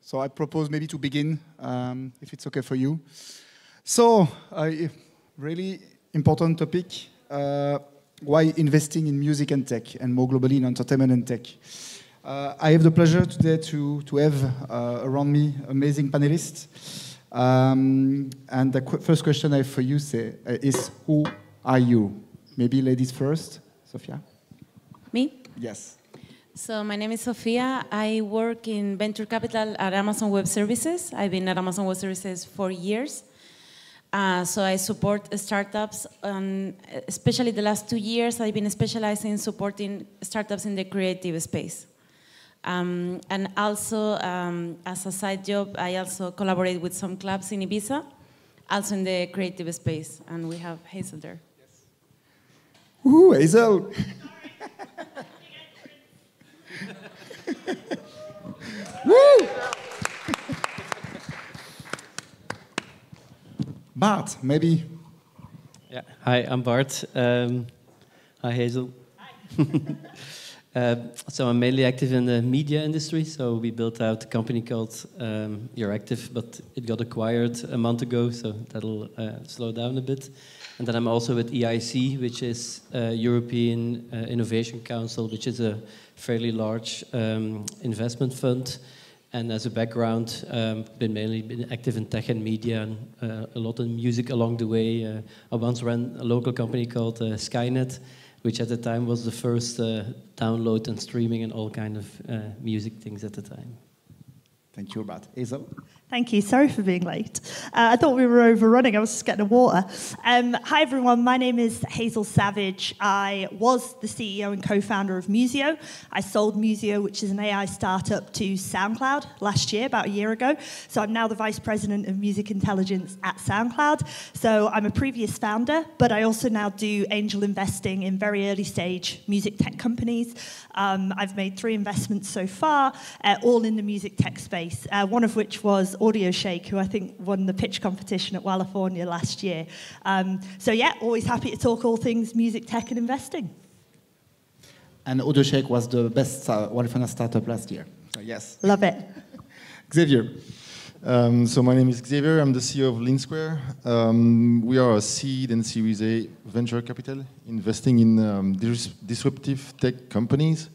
So I propose maybe to begin, if it's okay for you. So, really important topic, why investing in music and tech, and more globally in entertainment and tech. I have the pleasure today to have around me amazing panelists. And the first question I have for you is, who are you? Maybe ladies first, Sophia? Me? Yes. So my name is Sophia. I work in venture capital at Amazon Web Services. I've been at Amazon Web Services for years. So I support startups, especially the last 2 years, I've been specializing in supporting startups in the creative space. And also, as a side job, I also collaborate with some clubs in Ibiza, also in the creative space, and we have Hazel there. Yes. Woohoo, Hazel! Woo! Bart, maybe. Yeah. Hi, I'm Bart. Hi, Hazel. Hi. So I'm mainly active in the media industry. So we built out a company called You're Active, but it got acquired a month ago, so that'll slow down a bit. And then I'm also with EIC, which is European Innovation Council, which is a fairly large investment fund. And as a background, been active in tech and media, and a lot in music along the way. I once ran a local company called Skynet, which at the time was the first download and streaming and all kind of music things at the time. Thank you, Bart. Hazel? Thank you. Sorry for being late. I thought we were overrunning. I was just getting a water. Hi, everyone. My name is Hazel Savage. I was the CEO and co-founder of Musio. I sold Musio, which is an AI startup, to SoundCloud last year, about a year ago. So I'm now the vice president of music intelligence at SoundCloud. So I'm a previous founder, but I also now do angel investing in very early stage music tech companies. I've made 3 investments so far, all in the music tech space, one of which was Audio Shake, who I think won the pitch competition at California last year. So yeah, always happy to talk all things music tech and investing. And Audio Shake was the best WMT startup last year. So yes. Love it. Xavier. So my name is Xavier. I'm the CEO of Lean we are a seed and Series A venture capital investing in disruptive tech companies.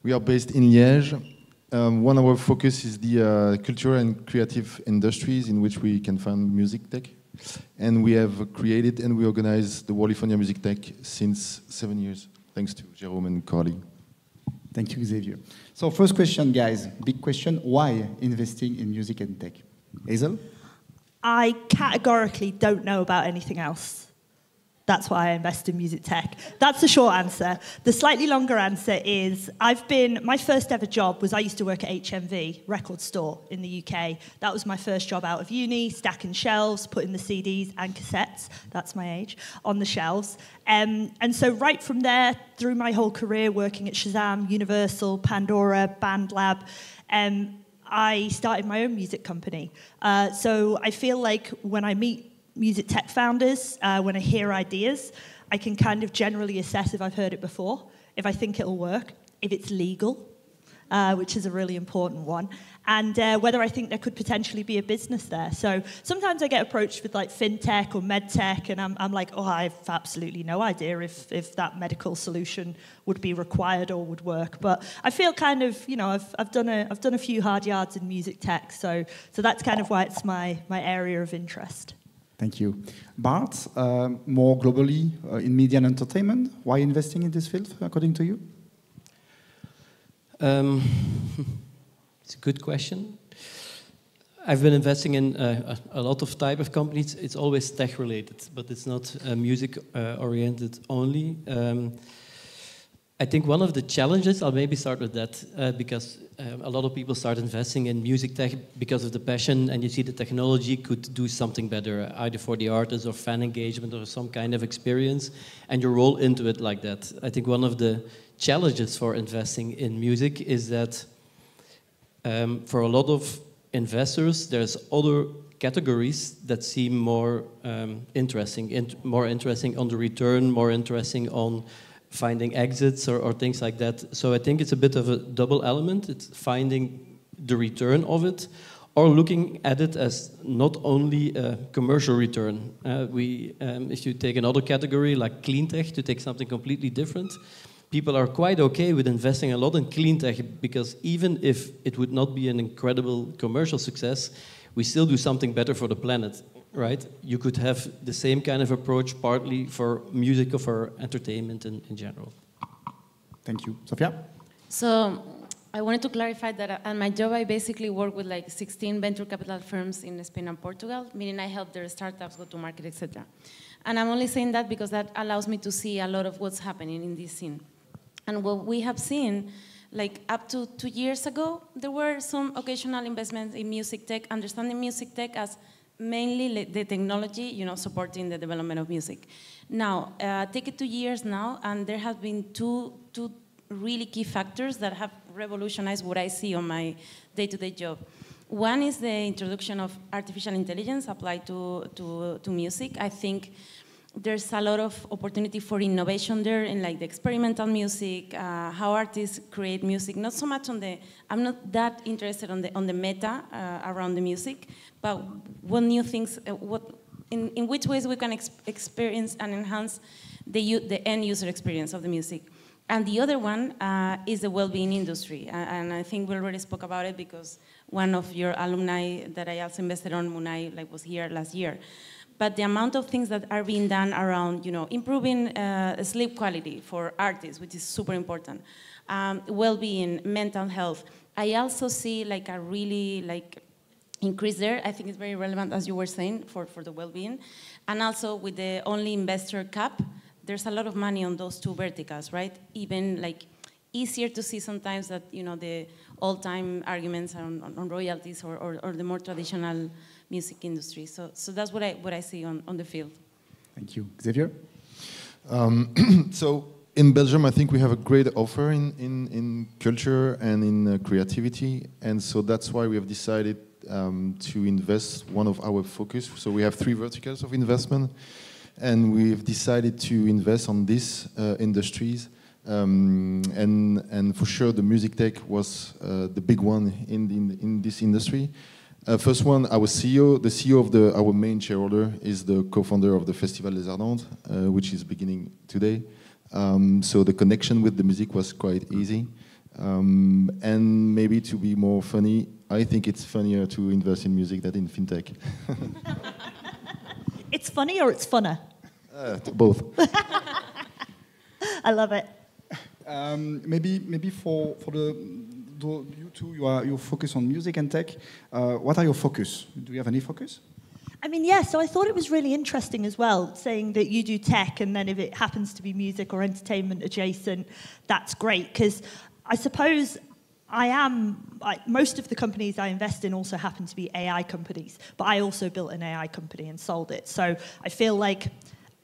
We are based in Liège. One of our focus is the cultural and creative industries in which we can find music tech. And we have created and we organize the Walifonia Music Tech since 7 years, thanks to Jérôme and Carly. Thank you, Xavier. So first question, guys, big question, why investing in music and tech? Hazel? I categorically don't know about anything else. That's why I invest in music tech. That's the short answer. The slightly longer answer is my first ever job was I used to work at HMV, record store in the UK. That was my first job out of uni, stacking shelves, putting the CDs and cassettes, that's my age, on the shelves. And so right from there, through my whole career working at Shazam, Universal, Pandora, BandLab, I started my own music company. So I feel like when I meet music tech founders, when I hear ideas, I can kind of generally assess if I've heard it before, if I think it'll work, if it's legal, which is a really important one, and whether I think there could potentially be a business there. So sometimes I get approached with like fintech or medtech, and I'm like, oh, I have absolutely no idea if that medical solution would be required or would work. But I feel kind of, you know, I've done a few hard yards in music tech, so that's kind of why it's my area of interest. Thank you. Bart, more globally in media and entertainment, why investing in this field, according to you? It's a good question. I've been investing in a lot of type of companies. It's always tech related, but it's not music oriented only. I think one of the challenges, I'll maybe start with that, because a lot of people start investing in music tech because of the passion, and you see the technology could do something better, either for the artist or fan engagement or some kind of experience, and you roll into it like that. I think one of the challenges for investing in music is that for a lot of investors, there's other categories that seem more interesting, more interesting on the return, more interesting on finding exits or things like that. So I think it's a bit of a double element. It's finding the return of it. or looking at it as not only a commercial return. If you take another category like clean tech, to take something completely different, people are quite okay with investing a lot in clean tech because even if it would not be an incredible commercial success, we still do something better for the planet, right? You could have the same kind of approach partly for music or for entertainment in general. Thank you. Sofia? So I wanted to clarify that at my job, I basically work with like 16 venture capital firms in Spain and Portugal, meaning I help their startups go to market, etc. And I'm only saying that because that allows me to see a lot of what's happening in this scene. And what we have seen, like up to 2 years ago, there were some occasional investments in music tech, understanding music tech as mainly the technology, supporting the development of music. Now, take it 2 years now, and there have been two really key factors that have revolutionized what I see on my day-to-day job. One is the introduction of artificial intelligence applied to music. I think there's a lot of opportunity for innovation there in like the experimental music, how artists create music. Not so much I'm not that interested on the meta around the music, but what new things, in which ways we can experience and enhance the end user experience of the music. And the other one is the well-being industry. And I think we already spoke about it because one of your alumni that I also invested on, Munay, was here last year. But the amount of things that are being done around, improving sleep quality for artists, which is super important, well-being, mental health. I also see like a really increase there. I think it's very relevant, as you were saying, for the well-being. And also with the only investor cap, there's a lot of money on those two verticals, right? Even like easier to see sometimes that, the all-time arguments on royalties or the more traditional music industry. So that's what I see on the field. Thank you. Xavier? So in Belgium, I think we have a great offer in culture and in creativity. And so that's why we have decided to invest one of our focus. So we have 3 verticals of investment. And we've decided to invest on these industries. And for sure, the music tech was the big one in this industry. First one, our CEO, the CEO of our main shareholder, is the co-founder of the Festival des Ardentes, which is beginning today. So the connection with the music was quite easy. And maybe to be more funny, I think it's funnier to invest in music than in fintech. It's funny or it's funner? Both. I love it. Maybe for you two, you focus on music and tech. What are your focus? Do you have any focus? I mean, yeah, so I thought it was really interesting as well, saying that you do tech, and then if it happens to be music or entertainment adjacent, that's great. Because I suppose most of the companies I invest in also happen to be AI companies, but I also built an AI company and sold it. So I feel like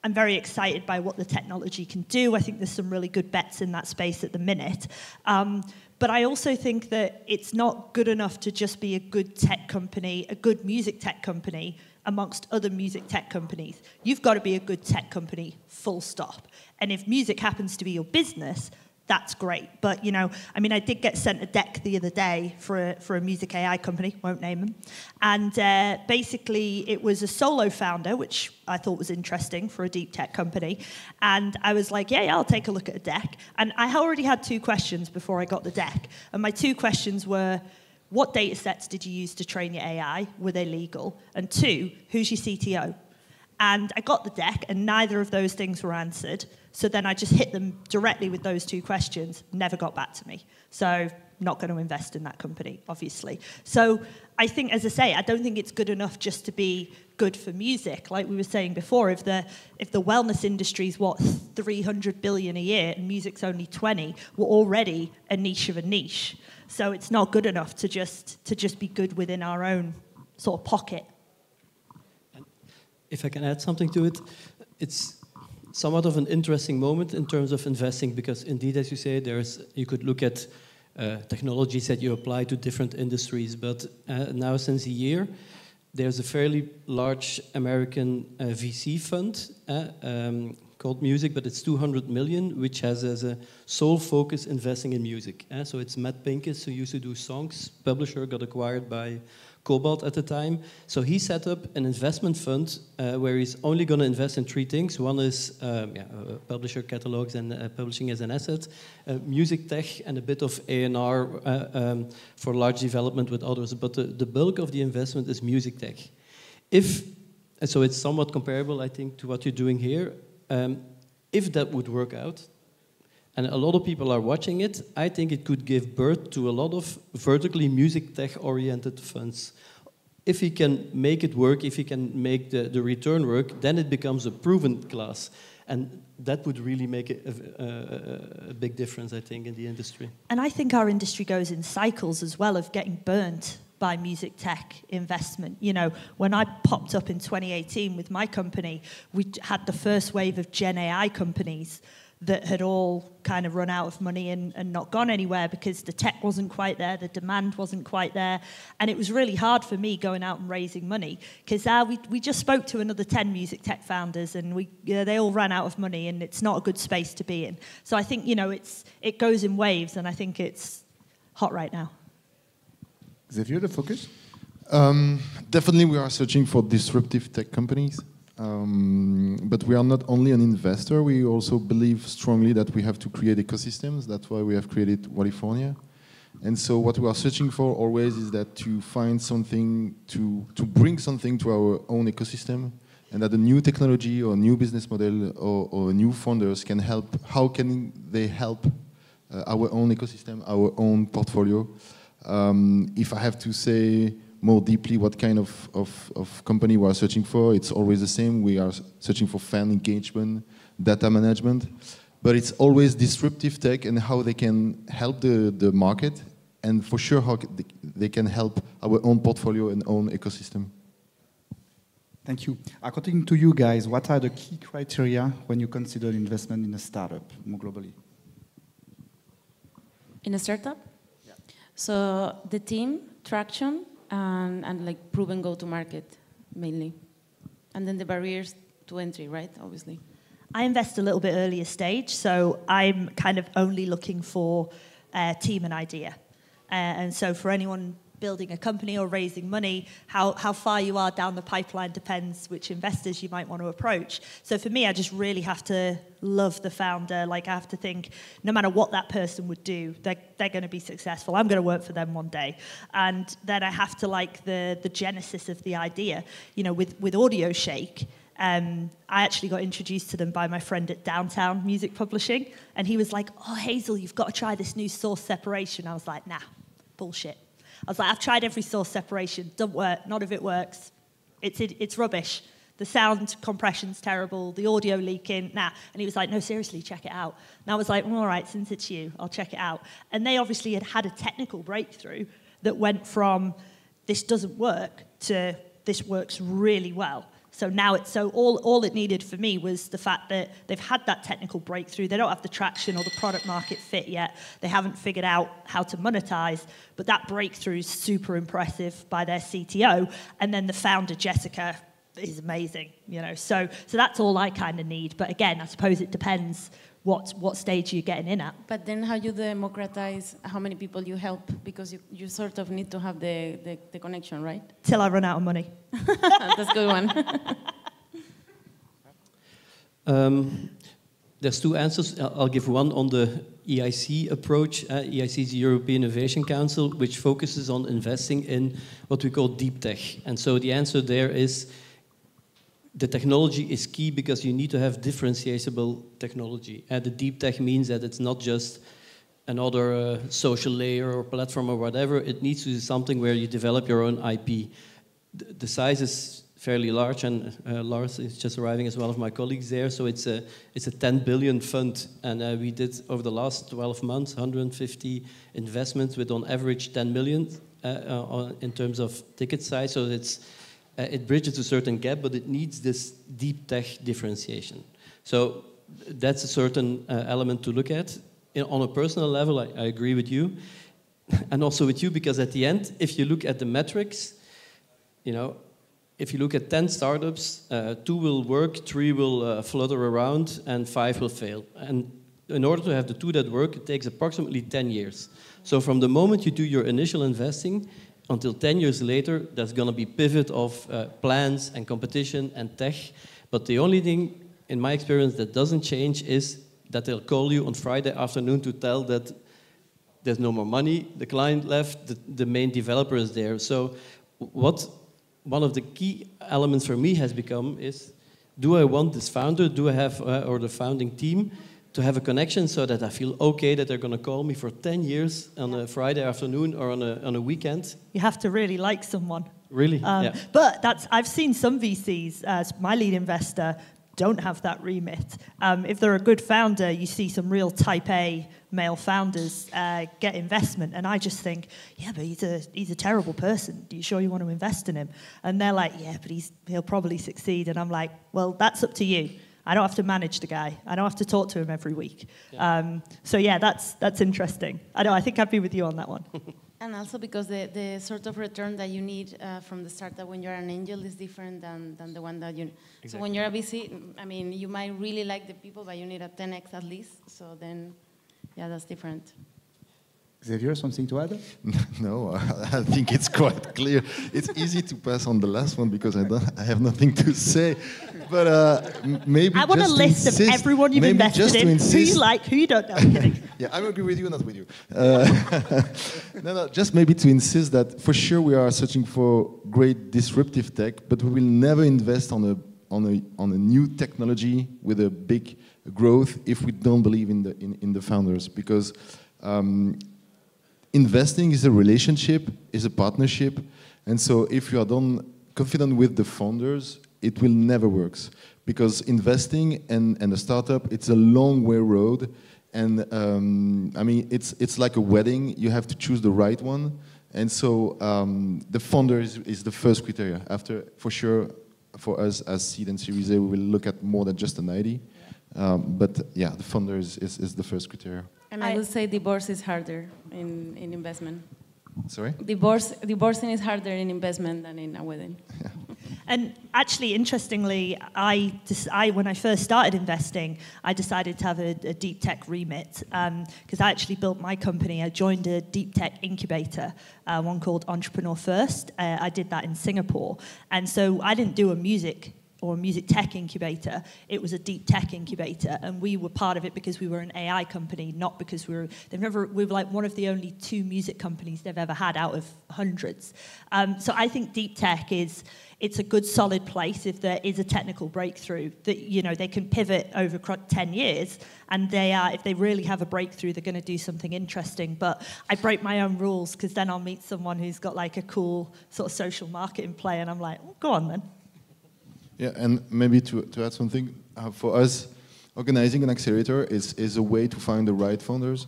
I'm very excited by what the technology can do. I think there's some really good bets in that space at the minute. But I also think that it's not good enough to just be a good tech company, a good music tech company amongst other music tech companies. You've got to be a good tech company, full stop. And if music happens to be your business, that's great. But, I did get sent a deck the other day for a music AI company, won't name them. And basically, it was a solo founder, which I thought was interesting for a deep tech company. And I was like, yeah, I'll take a look at a deck. And I already had 2 questions before I got the deck. And my 2 questions were, what data sets did you use to train your AI? Were they legal? And 2, who's your CTO? And I got the deck, and neither of those things were answered. So then I just hit them directly with those 2 questions, never got back to me. So not going to invest in that company, obviously. So I think, as I say, I don't think it's good enough just to be good for music. Like we were saying before, if the wellness industry is, 300 billion a year, and music's only 20, we're already a niche of a niche. So it's not good enough to just be good within our own sort of pocket. If I can add something to it, it's somewhat of an interesting moment in terms of investing, because indeed, as you say, you could look at technologies that you apply to different industries, but now since a year, there's a fairly large American VC fund called Music, but it's 200 million, which has as a sole focus investing in music. So it's Matt Pincus, who used to do songs, publisher, got acquired by Cobalt at the time. So he set up an investment fund where he's only going to invest in three things. One is publisher catalogs and publishing as an asset, music tech, and a bit of A&R for large development with others. But the bulk of the investment is music tech. So it's somewhat comparable, I think, to what you're doing here. If that would work out, and a lot of people are watching it, I think it could give birth to a lot of vertically music tech-oriented funds. If he can make it work, if he can make the return work, then it becomes a proven class. And that would really make a big difference, I think, in the industry. And I think our industry goes in cycles as well of getting burnt by music tech investment. You know, when I popped up in 2018 with my company, we had the first wave of Gen AI companies that had all kind of run out of money and not gone anywhere because the tech wasn't quite there, the demand wasn't quite there. And it was really hard for me going out and raising money because we just spoke to another 10 music tech founders and they all ran out of money, and it's not a good space to be in. So I think, you know, it goes in waves, and I think it's hot right now. Xavier, the focus? Definitely we are searching for disruptive tech companies. But we are not only an investor, we also believe strongly that we have to create ecosystems. That's why we have created California. And so what we are searching for always is that to find something, to bring something to our own ecosystem, and that a new technology or new business model or new founders can help. How can they help our own ecosystem, our own portfolio? If I have to say more deeply what kind of company we are searching for, it's always the same. We are searching for fan engagement, data management, but it's always disruptive tech and how they can help the market, and for sure how they can help our own portfolio and own ecosystem. Thank you. According to you guys, what are the key criteria when you consider investment in a startup more globally? In a startup? Yeah. So the team, traction, and like proven go-to-market, mainly. And then the barriers to entry, right, obviously. I invest a little bit earlier stage, so I'm kind of only looking for team and idea. And so for anyone building a company or raising money, how far you are down the pipeline depends which investors you might want to approach. So for me, I just really have to love the founder. Like, I have to think, no matter what that person would do, they're going to be successful. I'm going to work for them one day. And then I have to like the genesis of the idea. You know, with Audio Shake, I actually got introduced to them by my friend at Downtown Music Publishing. And he was like, oh, Hazel, you've got to try this new source separation. I was like, nah, bullshit. I was like, I've tried every source separation, doesn't work, none of it works. It's rubbish. The sound compression's terrible, the audio leaking, nah. And he was like, no, seriously, check it out. And I was like, well, all right, since it's you, I'll check it out. And they obviously had a technical breakthrough that went from this doesn't work to this works really well. So now all it needed for me was the fact that they've had that technical breakthrough. They don't have the traction or the product market fit yet. They haven't figured out how to monetize, but that breakthrough is super impressive by their CTO. And then the founder, Jessica, is amazing, you know. So that's all I kind of need. But again, I suppose it depends what stage you're getting in at. But then how you democratize how many people you help? Because you sort of need to have the connection, right? Till I run out of money. That's a good one. There's two answers. I'll give one on the EIC approach. EIC is the European Innovation Council, which focuses on investing in what we call deep tech. And so the answer there is the technology is key because you need to have differentiable technology. The deep tech means that it's not just another social layer or platform or whatever. It needs to be something where you develop your own IP. The size is fairly large, and Lars is just arriving as one of my colleagues there. So it's a 10 billion fund, and we did over the last 12 months 150 investments with on average 10 million in terms of ticket size. So it bridges a certain gap, but it needs this deep tech differentiation. So that's a certain element to look at. On a personal level, I agree with you, and also with you, because at the end, if you look at the metrics, you know, if you look at 10 startups, 2 will work, 3 will flutter around, and 5 will fail. And in order to have the 2 that work, it takes approximately 10 years. So from the moment you do your initial investing, until 10 years later, there's going to be pivot of plans and competition and tech. But the only thing, in my experience, that doesn't change is that they'll call you on Friday afternoon to tell that there's no more money, the client left, the main developer is there. So one of the key elements for me has become is, do I want this founder, do I have, or the founding team, to have a connection so that I feel okay that they're going to call me for 10 years on a Friday afternoon or on a weekend? You have to really like someone. Really? Yeah. But I've seen some VCs, as my lead investor, don't have that remit. If they're a good founder, you see some real type A male founders get investment, and I just think, yeah, but he's a terrible person. Are you sure you want to invest in him? And they're like, yeah, but he'll probably succeed. And I'm like, well, that's up to you. I don't have to manage the guy. I don't have to talk to him every week. Yeah. So yeah, that's interesting. I think I'd be with you on that one. And also because the sort of return that you need from the startup when you're an angel is different than the one that you... Exactly. So when you're a VC, I mean, you might really like the people, but you need a 10x at least. So then, yeah, that's different. Xavier, something to add? No, I think it's quite clear. It's easy to pass on the last one because I have nothing to say. But maybe I want a list of everyone you've invested in, who you like, who you don't know. I'm kidding. Yeah, I agree with you, not with you. No, just maybe to insist that for sure we are searching for great disruptive tech, but we will never invest on a new technology with a big growth if we don't believe in the founders, because investing is a relationship, is a partnership, and so if you are confident with the founders, it will never work, because investing and a startup, it's a long way road, and I mean it's like a wedding. You have to choose the right one, and so the founder is the first criteria. After, for sure, for us as seed and Series A, we will look at more than just an idea, but yeah, the founder is the first criteria. And I would say divorce is harder in investment. Sorry? Divorcing is harder in investment than in a wedding. Yeah. And actually, interestingly, when I first started investing, I decided to have a deep tech remit because I actually built my company. I joined a deep tech incubator, one called Entrepreneur First. I did that in Singapore. And so I didn't do a music tech incubator. It was a deep tech incubator, and we were part of it because we were an AI company, not because we were like one of the only 2 music companies they've ever had out of hundreds. So I think deep tech it's a good solid place if there is a technical breakthrough that, you know, they can pivot over 10 years, and if they really have a breakthrough, they're going to do something interesting. But I break my own rules because then I'll meet someone who's got like a cool sort of social marketing play, and I'm like, oh, go on then. Yeah, and maybe to add something, for us, organizing an accelerator is a way to find the right founders.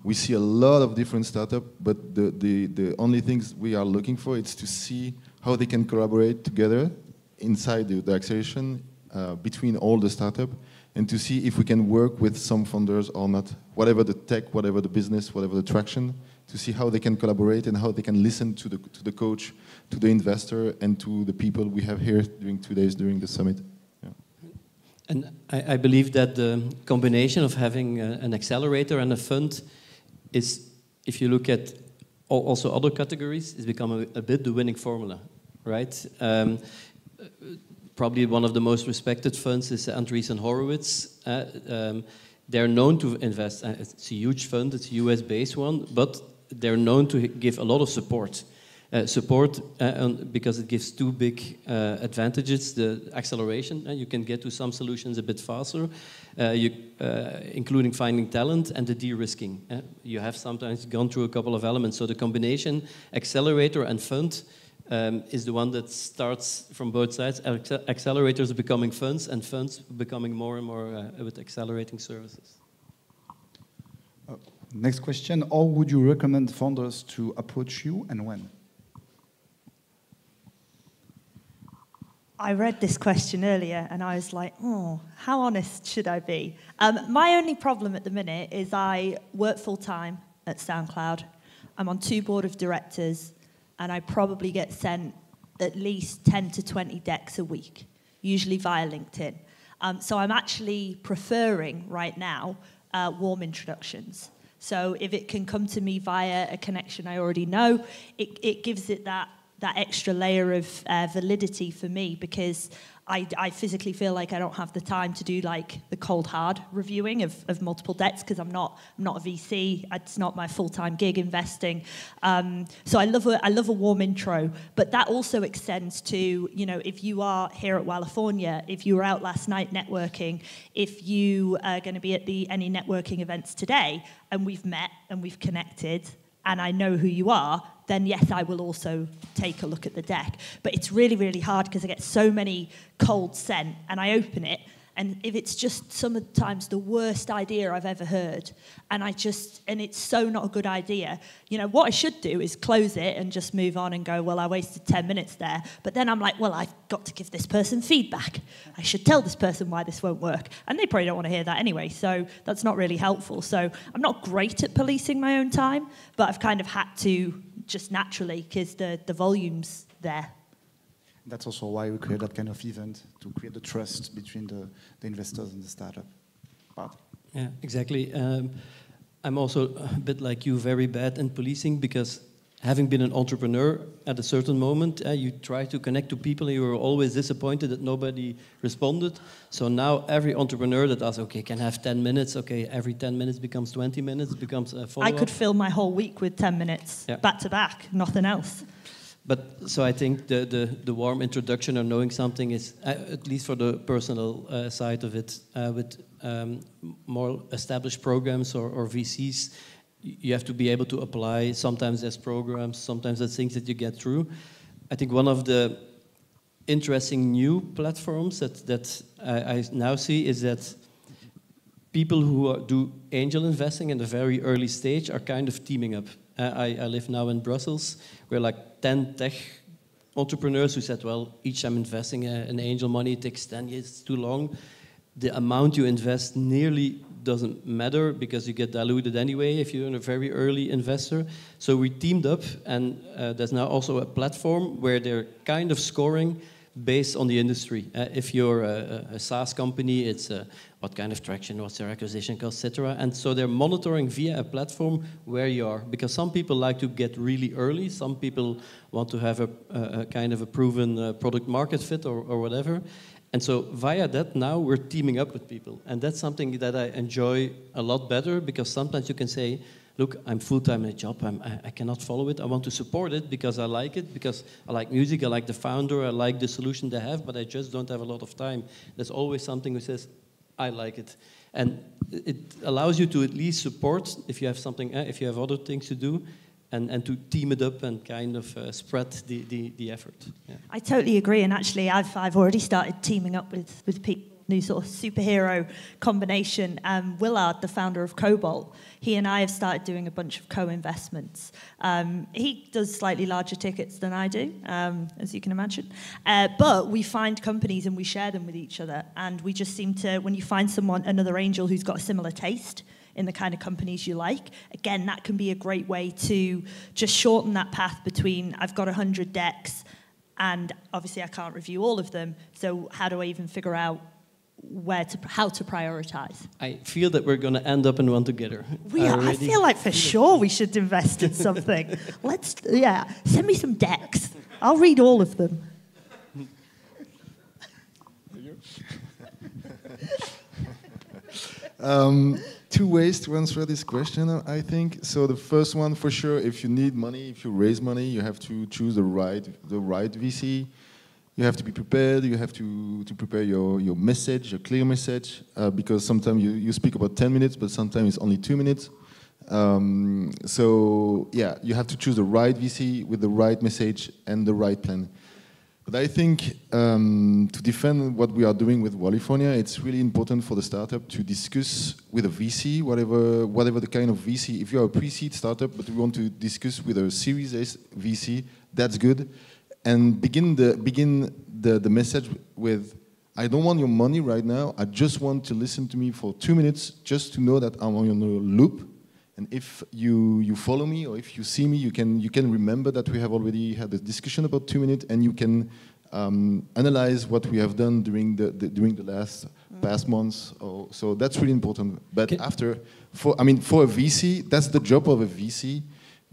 We see a lot of different startups, but the only things we are looking for is to see how they can collaborate together inside the acceleration between all the startups, and to see if we can work with some founders or not, whatever the tech, whatever the business, whatever the traction, to see how they can collaborate and how they can listen to the coach, to the investor, and to the people we have here during 2 days during the summit. Yeah. And I believe that the combination of having an accelerator and a fund is, if you look at also other categories, is become a bit the winning formula, right? Probably one of the most respected funds is Andreessen Horowitz. They're known to invest. It's a huge fund. It's a US-based one, but they're known to give a lot of support. Because it gives 2 big advantages: the acceleration, you can get to some solutions a bit faster, including finding talent, and the de-risking. You have sometimes gone through a couple of elements, so the combination accelerator and fund is the one that starts from both sides. Accelerators becoming funds, and funds becoming more and more with accelerating services. Next question: how would you recommend founders to approach you, and when? I read this question earlier and I was like, oh, how honest should I be? My only problem at the minute is I work full-time at SoundCloud. I'm on 2 board of directors, and I probably get sent at least 10 to 20 decks a week, usually via LinkedIn. So I'm actually preferring right now warm introductions. So if it can come to me via a connection I already know, it gives it that extra layer of validity for me, because I physically feel like I don't have the time to do like the cold hard reviewing of multiple debts, because I'm not a VC. It's not my full-time gig investing. So I love a warm intro, but that also extends to, you know, if you are here at California, if you were out last night networking, if you are going to be at any networking events today, and we've met and we've connected, and I know who you are, then yes, I will also take a look at the deck. But it's really, really hard because I get so many cold sent, and I open it, and if it's just sometimes the worst idea I've ever heard, and it's so not a good idea, you know, what I should do is close it and just move on and go, well, I wasted 10 minutes there. But then I'm like, well, I've got to give this person feedback. I should tell this person why this won't work. And they probably don't want to hear that anyway, so that's not really helpful. So I'm not great at policing my own time, but I've kind of had to just naturally, because the volume's there. That's also why we create that kind of event, to create the trust between the investors and the startup part. Yeah, exactly. I'm also a bit like you, very bad in policing, because having been an entrepreneur at a certain moment, you try to connect to people and you were always disappointed that nobody responded. So now every entrepreneur that asks, okay, can I have 10 minutes? Okay, every 10 minutes becomes 20 minutes, becomes a follow-up. I could fill my whole week with 10 minutes, back to back, nothing else. But so I think the warm introduction or knowing something is, at least for the personal side of it, with more established programs or VCs, you have to be able to apply. Sometimes there's programs, sometimes there's things that you get through. I think one of the interesting new platforms that I now see is that people who do angel investing in the very early stage are kind of teaming up. I live now in Brussels. We're like 10 tech entrepreneurs who said, well, each time investing in angel money, it takes 10 years, it's too long. The amount you invest nearly doesn't matter because you get diluted anyway if you're a very early investor. So we teamed up, and there's now also a platform where they're kind of scoring based on the industry. If you're a SaaS company, it's what kind of traction, what's their acquisition cost, etc. And so they're monitoring via a platform where you are. Because some people like to get really early, some people want to have a kind of a proven product market fit or whatever. And so via that now we're teaming up with people. And that's something that I enjoy a lot better, because sometimes you can say, look, I'm full-time in a job, I cannot follow it. I want to support it because I like it, because I like music, I like the founder, I like the solution they have, but I just don't have a lot of time. There's always something who says, I like it. And it allows you to at least support if you have something, if you have other things to do, and to team it up and kind of spread the effort. Yeah. I totally agree, and actually I've already started teaming up with people. New sort of superhero combination. Willard, the founder of Cobalt, he and I have started doing a bunch of co-investments. He does slightly larger tickets than I do, as you can imagine. But we find companies and we share them with each other. And we just seem to, when you find another angel who's got a similar taste in the kind of companies you like, again, that can be a great way to just shorten that path between, I've got 100 decks, and obviously I can't review all of them. So how do I even figure out how to prioritize? I feel that we're going to end up in one together. I feel like for sure we should invest in something. Send me some decks. I'll read all of them. Two ways to answer this question, I think. So the first one, for sure, if you need money, if you raise money, you have to choose the right VC. You have to be prepared, you have to prepare your message, your clear message, because sometimes you speak about 10 minutes, but sometimes it's only 2 minutes. So yeah, you have to choose the right VC with the right message and the right plan. But I think to defend what we are doing with California, it's really important for the startup to discuss with a VC, whatever the kind of VC. If you are a pre-seed startup, but we want to discuss with a Series A VC, that's good. And begin the message with, I don't want your money right now. I just want to listen to me for 2 minutes, just to know that I'm on your loop. And if you follow me or if you see me, you can remember that we have already had a discussion about 2 minutes, and you can analyze what we have done during the last past months. So that's really important. But for a VC, that's the job of a VC,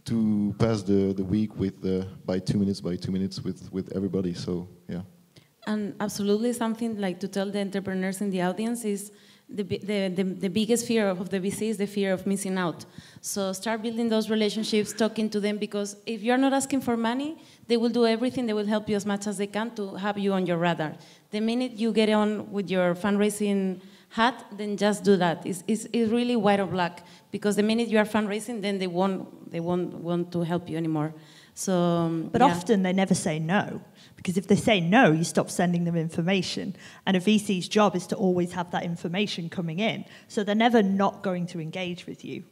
to pass the week with by 2 minutes with everybody. So yeah. And absolutely something like to tell the entrepreneurs in the audience is the biggest fear of the VC is the fear of missing out. So start building those relationships, talking to them, because if you're not asking for money, they will do everything. They will help you as much as they can to have you on your radar. The minute you get on with your fundraising hat, then just do that. It's really white or black, because the minute you are fundraising, then they won't want to help you anymore. So, but often they never say no, because if they say no, you stop sending them information. And a VC's job is to always have that information coming in. So they're never not going to engage with you.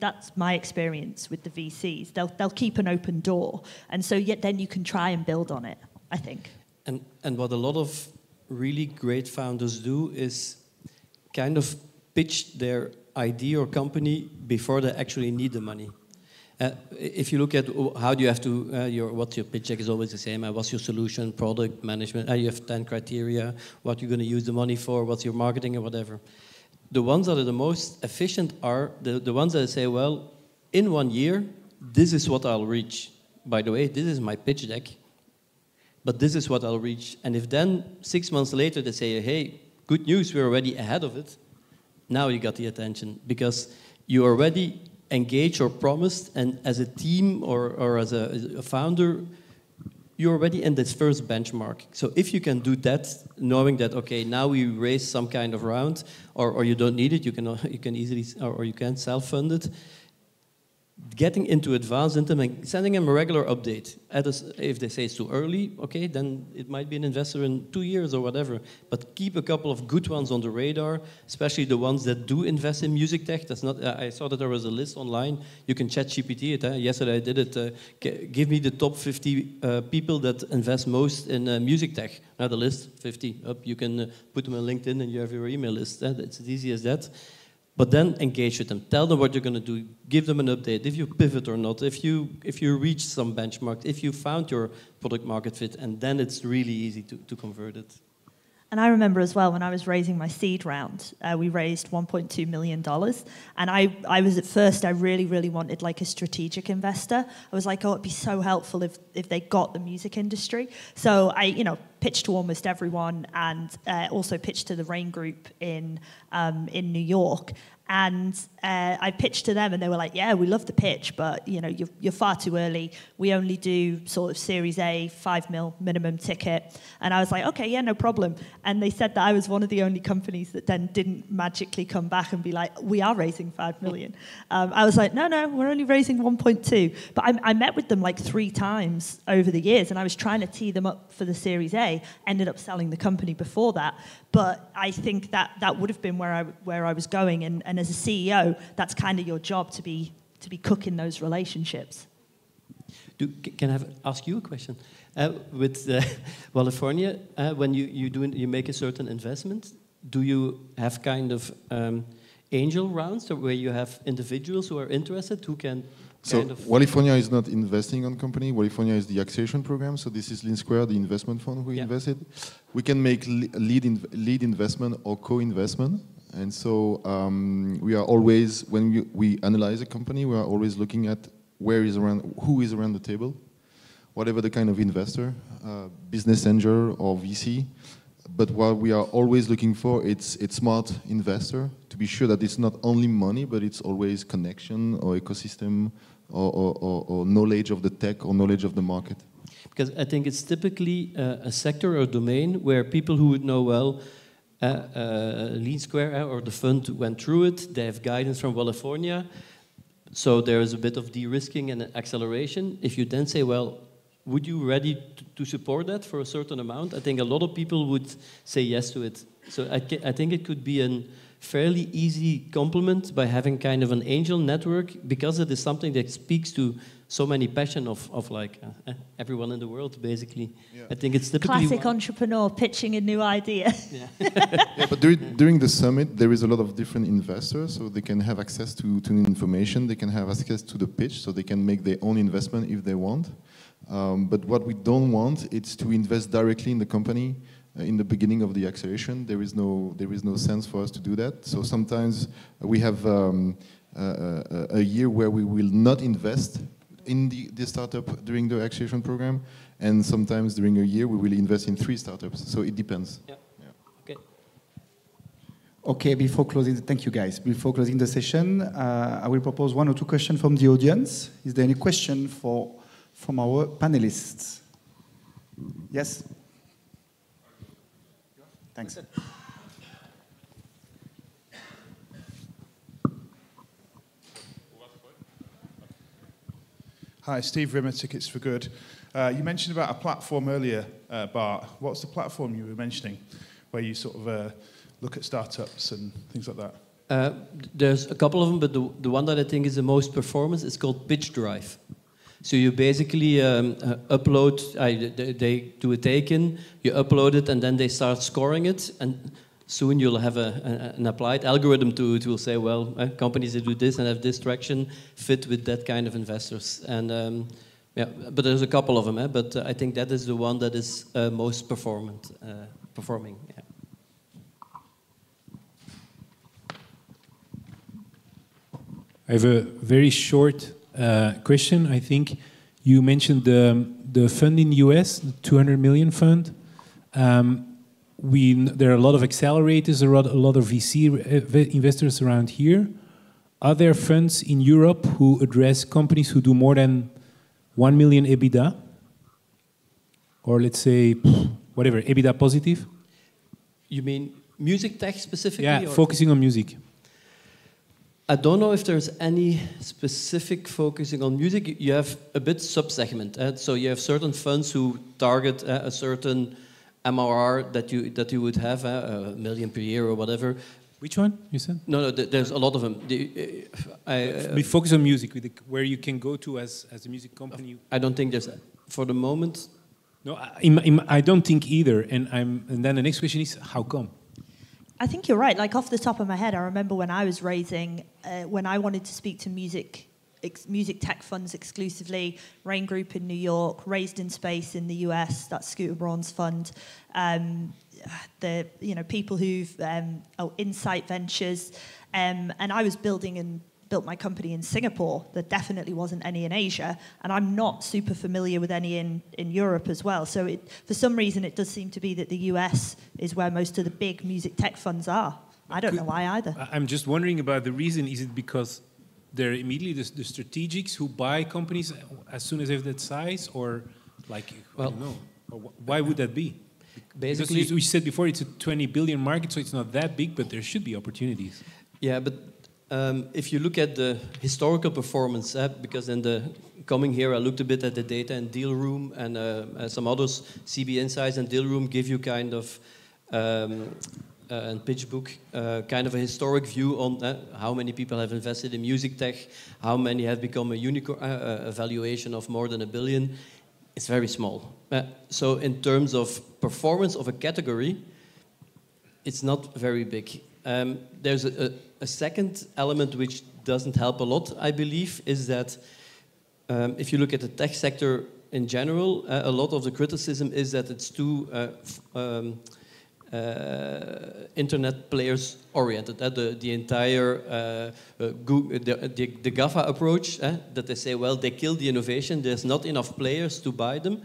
That's my experience with the VCs. They'll keep an open door. And so then you can try and build on it, I think. And what a lot of really great founders do is kind of pitch their idea or company before they actually need the money. If you look at how do you have to, what's your pitch deck is always the same. What's your solution, product management? You have 10 criteria. What you're going to use the money for? What's your marketing or whatever? The ones that are the most efficient are the ones that say, well, in 1 year, this is what I'll reach. By the way, this is my pitch deck, but this is what I'll reach. And if then 6 months later they say, hey, good news, we're already ahead of it, now you got the attention, because you already engaged or promised, and as a team or as a founder, you're already in this first benchmark. So if you can do that, knowing that, okay, now we raise some kind of round, or you don't need it, you can easily, or you can self-fund it, getting into advance into them and sending them a regular update. If they say it's too early, okay, then it might be an investor in 2 years or whatever. But keep a couple of good ones on the radar, especially the ones that do invest in music tech. That's not. I saw that there was a list online. You can chat GPT it. Yesterday I did it. Give me the top 50 people that invest most in music tech. Now the list, 50 up. You can put them on LinkedIn and you have your email list. It's as easy as that. But then engage with them. Tell them what you're going to do. Give them an update. If you pivot or not. If you reach some benchmark. If you found your product market fit. And then it's really easy to convert it. And I remember as well when I was raising my seed round, we raised $1.2 million. And I was at first, I really, really wanted like a strategic investor. I was like, oh, it'd be so helpful if they got the music industry. So I, pitched to almost everyone, and also pitched to the Rain Group in New York. And I pitched to them, and they were like, yeah, we love the pitch, but you're far too early. We only do sort of Series A, 5 mil minimum ticket. And I was like, okay, yeah, no problem. And they said that I was one of the only companies that then didn't magically come back and be like, we are raising 5 million. I was like, no, we're only raising 1.2. But I met with them like 3 times over the years, and I was trying to tee them up for the Series A, ended up selling the company before that. But I think that would have been where I was going, and as a CEO, that's kind of your job to be cooking those relationships. Can I ask you a question? With California, when you make a certain investment, do you have kind of angel rounds, or where you have individuals who are interested who can? So California is not investing on company. California is the acceleration program. So this is Lean Square, the investment fund who invested. We can make lead investment or co-investment. And so we are always, when we analyze a company, we are always looking at who is around the table, whatever the kind of investor, business angel or VC. But what we are always looking for, it's smart investor, to be sure that it's not only money, but it's always connection or ecosystem or knowledge of the tech or knowledge of the market. Because I think it's typically a sector or domain where people who would know well, Lean Square or the fund went through it, they have guidance from California, so there is a bit of de-risking and acceleration. If you then say, well, would you ready to support that for a certain amount? I think a lot of people would say yes to it. So I think it could be a fairly easy complement by having kind of an angel network, because it is something that speaks to so many passion of like everyone in the world, basically. Yeah. I think it's typically classic entrepreneur pitching a new idea. Yeah, but during the summit, there is a lot of different investors, so they can have access to information, they can have access to the pitch, so they can make their own investment if they want. But what we don't want is to invest directly in the company in the beginning of the acceleration. There is no sense for us to do that. So sometimes we have a year where we will not invest in the startup during the acceleration program, and sometimes during a year we will invest in 3 startups. So it depends. Yeah. Okay. Okay, before closing, thank you guys. Before closing the session, I will propose 1 or 2 questions from the audience. Is there any question from our panelists? Yes? Thanks. Hi, Steve Rimmer, Tickets for Good. You mentioned about a platform earlier, Bart. What's the platform you were mentioning, where you sort of look at startups and things like that? There's a couple of them, but the one that I think is the most performance is called Pitch Drive. So you basically upload, they do a take-in, you upload it, and then they start scoring it, and soon you'll have an applied algorithm to it. Will say, well, companies that do this and have this traction fit with that kind of investors. And yeah, but there's a couple of them, but I think that is the one that is most performing. Yeah. I have a very short question. I think you mentioned the fund in the US, the 200 million fund. There are a lot of accelerators, a lot of VC investors around here. Are there funds in Europe who address companies who do more than 1 million EBITDA? Or let's say, whatever, EBITDA positive? You mean music tech specifically? Yeah, focusing on music. I don't know if there's any specific focusing on music. You have a bit sub-segment. So you have certain funds who target a certain MRR that you would have, $1 million per year or whatever. Which one, you said? No, there's a lot of them. We focus on music, where you can go to as a music company. I don't think there's, for the moment. No, I don't think either. And then the next question is, how come? I think you're right. Like off the top of my head, I remember when I was raising, when I wanted to speak to music tech funds exclusively, Rain Group in New York, Raised in Space in the US, that's Scooter Braun's fund. The people who've Insight Ventures, and I was built my company in Singapore. There definitely wasn't any in Asia, and I'm not super familiar with any in Europe as well. So for some reason, it does seem to be that the US is where most of the big music tech funds are. I don't know why either. I'm just wondering about the reason. Is it because they're immediately the strategics who buy companies as soon as they have that size, or like, I don't know. Or why would that be? Basically, because we said before it's a 20 billion market, so it's not that big, but there should be opportunities. Yeah, but if you look at the historical performance, because in the coming here I looked a bit at the data in Deal Room and some others, CB Insights and Deal Room give you kind of and PitchBook, kind of a historic view on how many people have invested in music tech, how many have become a unicorn, a valuation of more than $1 billion. It's very small. So in terms of performance of a category, it's not very big. There's a second element which doesn't help a lot, I believe, is that if you look at the tech sector in general, a lot of the criticism is that it's too internet players oriented. The entire the GAFA approach, that they say, well, they kill the innovation, there's not enough players to buy them.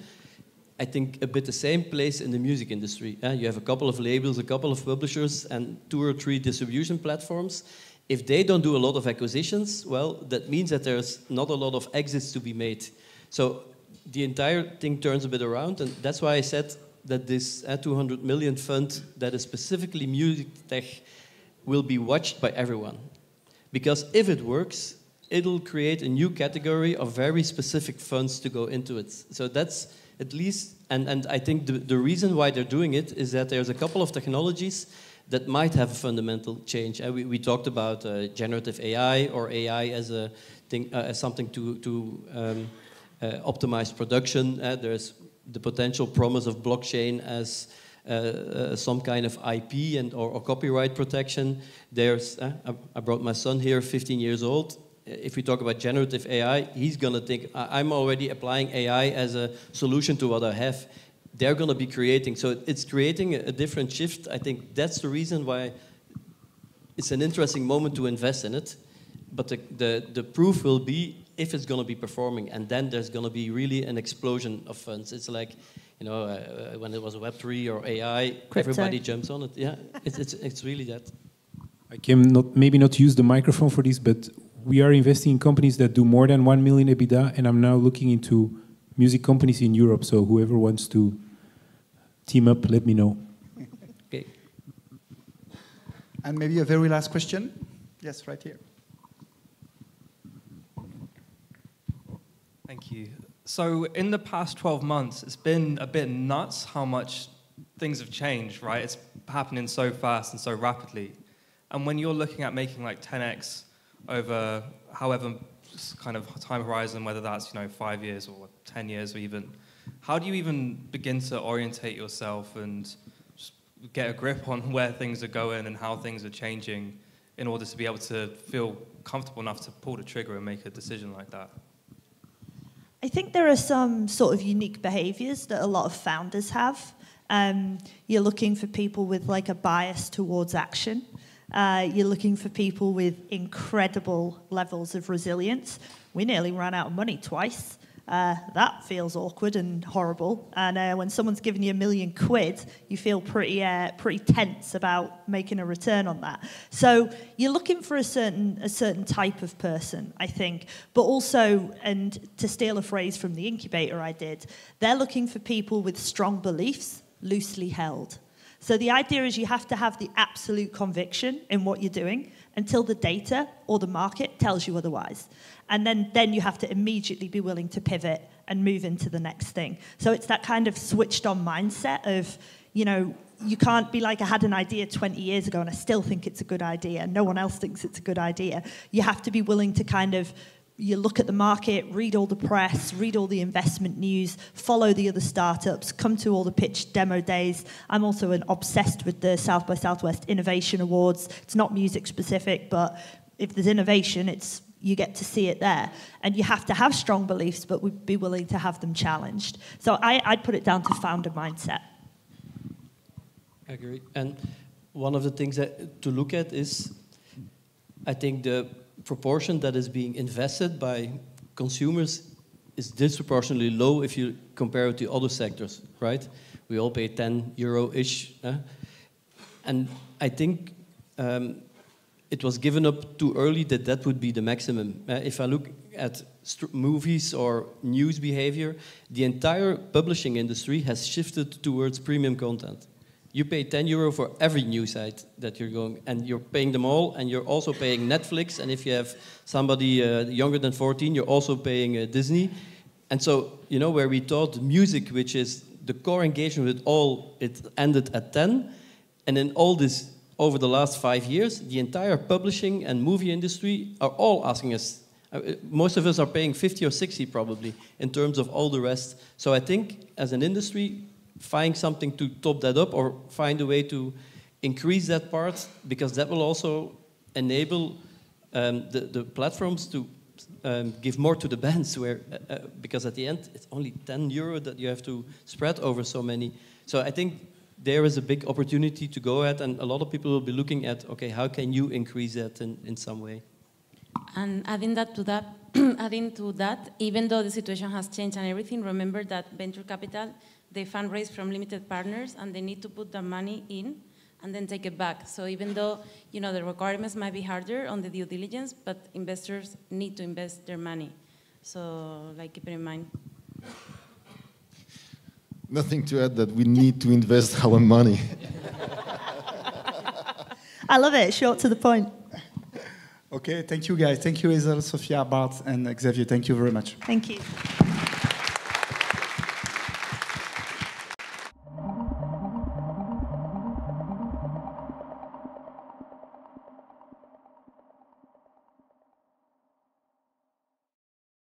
I think a bit the same place in the music industry. You have a couple of labels, a couple of publishers, and 2 or 3 distribution platforms. If they don't do a lot of acquisitions, well, that means that there's not a lot of exits to be made. So the entire thing turns a bit around, and that's why I said that this 200 million fund that is specifically music tech will be watched by everyone. Because if it works, it'll create a new category of very specific funds to go into it. So that's at least, and I think the reason why they're doing it is that there's a couple of technologies that might have a fundamental change. We talked about generative AI or AI as a thing, as something to optimize production. There's the potential promise of blockchain as some kind of IP and or copyright protection. There's I brought my son here, 15 years old. If we talk about generative AI, he's going to think, I'm already applying AI as a solution to what I have. they're going to be creating. So it's creating a different shift. I think that's the reason why it's an interesting moment to invest in it. But the proof will be if it's going to be performing, and then there's going to be really an explosion of funds. It's like, you know, when it was Web3 or AI, Crypto. everybody jumps on it. Yeah, it's really that. I can maybe not use the microphone for this, but we are investing in companies that do more than 1 million EBITDA, and I'm now looking into music companies in Europe. So whoever wants to team up, let me know. Okay. And maybe a very last question. Yes, right here. Thank you. So in the past 12 months, it's been a bit nuts how much things have changed, right? It's happening so fast and so rapidly. And when you're looking at making like 10x over however kind of time horizon, whether that's, you know, 5 years or 10 years or even, how do you even begin to orientate yourself and just get a grip on where things are going and how things are changing in order to be able to feel comfortable enough to pull the trigger and make a decision like that? I think there are some sort of unique behaviors that a lot of founders have. You're looking for people with like a bias towards action. You're looking for people with incredible levels of resilience. We nearly ran out of money twice. That feels awkward and horrible. And when someone's giving you £1 million, you feel pretty tense about making a return on that. So you're looking for a certain type of person, I think. But also, and to steal a phrase from the incubator I did, they're looking for people with strong beliefs, loosely held. So the idea is you have to have the absolute conviction in what you're doing until the data or the market tells you otherwise. And then you have to immediately be willing to pivot and move into the next thing. So it's that kind of switched on mindset of, you know, you can't be like, I had an idea 20 years ago and I still think it's a good idea. No one else thinks it's a good idea. You have to be willing to kind of, you look at the market, read all the press, read all the investment news, follow the other startups, come to all the pitch demo days. I'm also obsessed with the South by Southwest Innovation Awards. It's not music specific, but if there's innovation, you get to see it there. And you have to have strong beliefs, but we'd be willing to have them challenged. So I'd put it down to founder mindset. I agree. And one of the things to look at is, I think the proportion that is being invested by consumers is disproportionately low if you compare it to other sectors, right? We all pay €10-ish. And I think it was given up too early that would be the maximum. If I look at movies or news behavior, the entire publishing industry has shifted towards premium content. You pay €10 for every news site that you're going, and you're paying them all, and you're also paying Netflix, and if you have somebody younger than 14, you're also paying Disney. And so, you know, where we thought music, which is the core engagement with all, it ended at 10, and in all this, over the last 5 years, the entire publishing and movie industry are all asking us, most of us are paying 50 or 60 probably, in terms of all the rest. So I think, as an industry, find something to top that up or find a way to increase that part, because that will also enable the platforms to give more to the bands, where because at the end it's only €10 that you have to spread over so many. So I think there is a big opportunity to go at, and a lot of people will be looking at, okay, how can you increase that in some way? And adding to that, even though the situation has changed and everything, remember that venture capital, they fundraise from limited partners, and they need to put the money in and then take it back. So even though, you know, the requirements might be harder on the due diligence, but investors need to invest their money. So, like, keep it in mind. Nothing to add, that we need to invest our money. I love it, short to the point. Okay, thank you guys. Thank you, Hazel, Sophia, Bart, and Xavier. Thank you very much. Thank you.